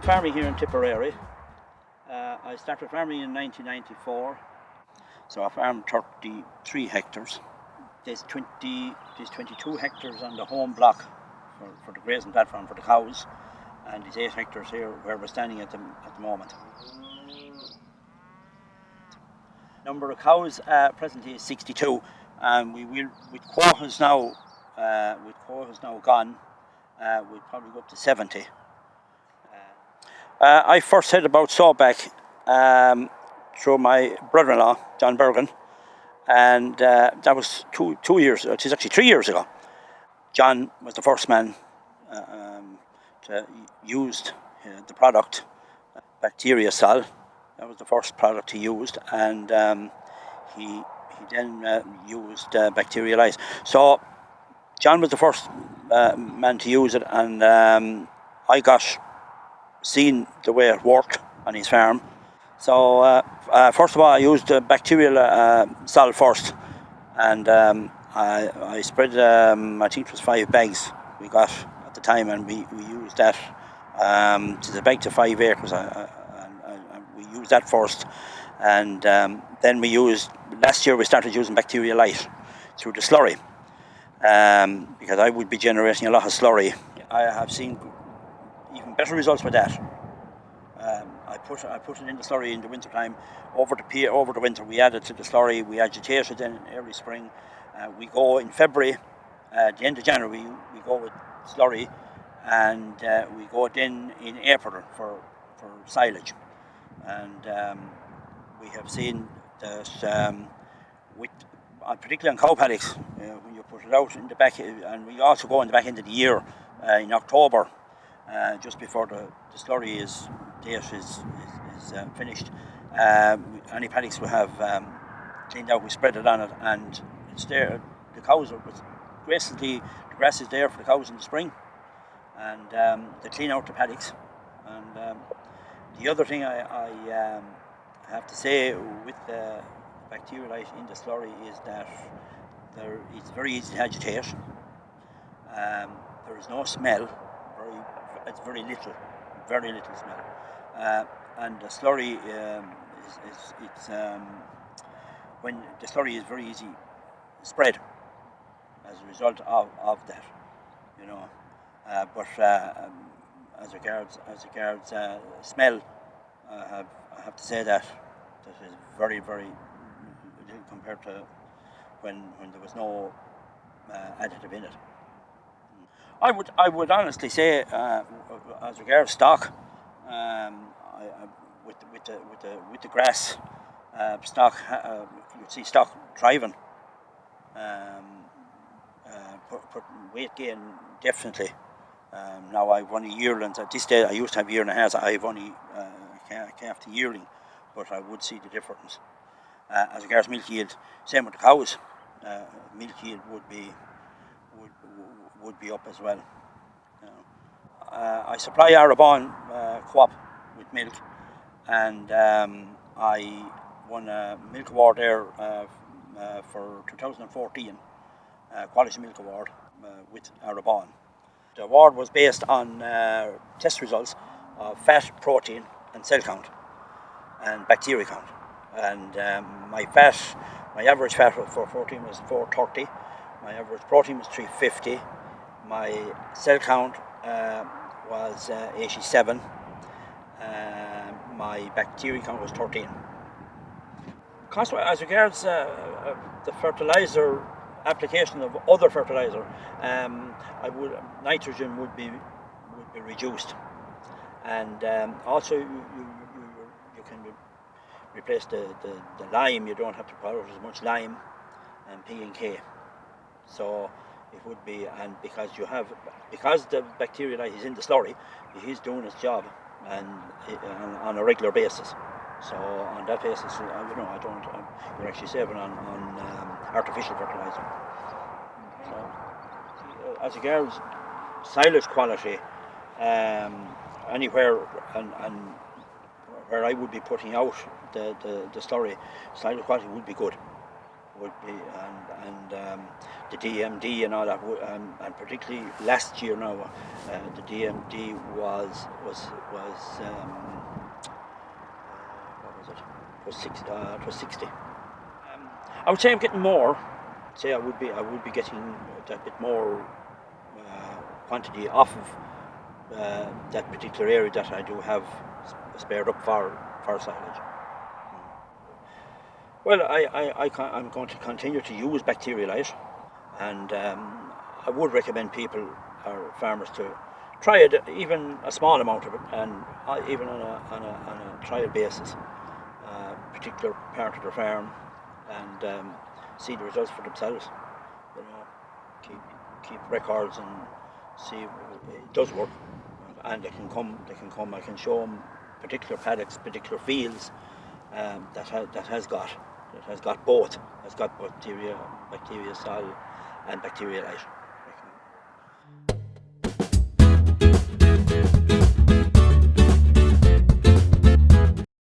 farming here in Tipperary. I started farming in 1994, so I farmed 33 hectares. There's 22 hectares on the home block for the grazing platform for the cows, and there's 8 hectares here where we're standing at the moment. Number of cows presently is 62, and we will, with quotas now gone, we'll probably go up to 70. I first heard about SOBAC through my brother-in-law, John Bergen, and that was 2 years, it is actually 3 years ago. John was the first man to use the product, BACTERIOSOL. That was the first product he used, and he then used BACTERIOLIT. So John was the first man to use it, and I got seen the way it worked on his farm. So first of all, I used BACTERIOSOL first, and I spread, I think it was 5 bags we got at the time, and we used that to the bag to 5 acres. We used that first, and then last year we started using BACTERIOLIT through the slurry, because I would be generating a lot of slurry. I have seen even better results with that. I put it in the slurry in the winter time. Over the winter we added to the slurry, we agitated in early spring. We go in February, at the end of January we go with slurry, and we go then in April for silage. And we have seen that particularly on cow paddocks, when you put it out in the back, and we also go in the back end of the year in October, just before the slurry date is finished. Any paddocks we have cleaned out, we spread it on it, and it's there. The cows the grass is there for the cows in the spring, and they clean out the paddocks. And the other thing I have to say with the BACTERIOLIT in the slurry is that it's very easy to agitate. There is no smell. It's very little smell. And the slurry when the slurry is very easy spread as a result of that, you know. But as regards smell, I have to say that is very, very little compared to when there was no additive in it. I would honestly say, as regards stock, with the grass stock, you'd see stock thriving. Put weight gain definitely. Now I've only yearlings at this stage. I used to have 1.5 years. I've only calf to yearling, but I would see the difference. As regards milk yield, same with the cows. Milk yield would be up as well. I supply Arabon co-op with milk, and I won a milk award there for 2014, Quality Milk Award with Arabon. The award was based on test results of fat, protein and cell count and bacteria count. And my average fat for 14 was 430, my average protein was 350, my cell count was 87, my bacteria count was 13. As regards the fertilizer application of other fertilizer, nitrogen would be reduced, and also you can replace the lime. You don't have to put out as much lime and P and K. So it would be, and because the BACTERIOLIT is in the slurry, it is doing its job, and on a regular basis. So on that basis, you're actually saving on artificial fertilizer. So as regards silage quality, anywhere and where I would be putting out the slurry, silage quality would be good. And the DMD and all that, and particularly last year now, the DMD was what was it? It was 60. It was 60. I would say I'm getting more. I would be getting that bit more quantity off of that particular area that I do have spared up for silage. Well, I'm going to continue to use BACTERIOLIT, and I would recommend people or farmers to try it, even a small amount of it, and even on a trial basis, particular part of their farm, and see the results for themselves. Keep records and see it does work, and they can come. I can show them particular paddocks, particular fields that has got both. Has got BACTERIOSOL and BACTERIOLIT.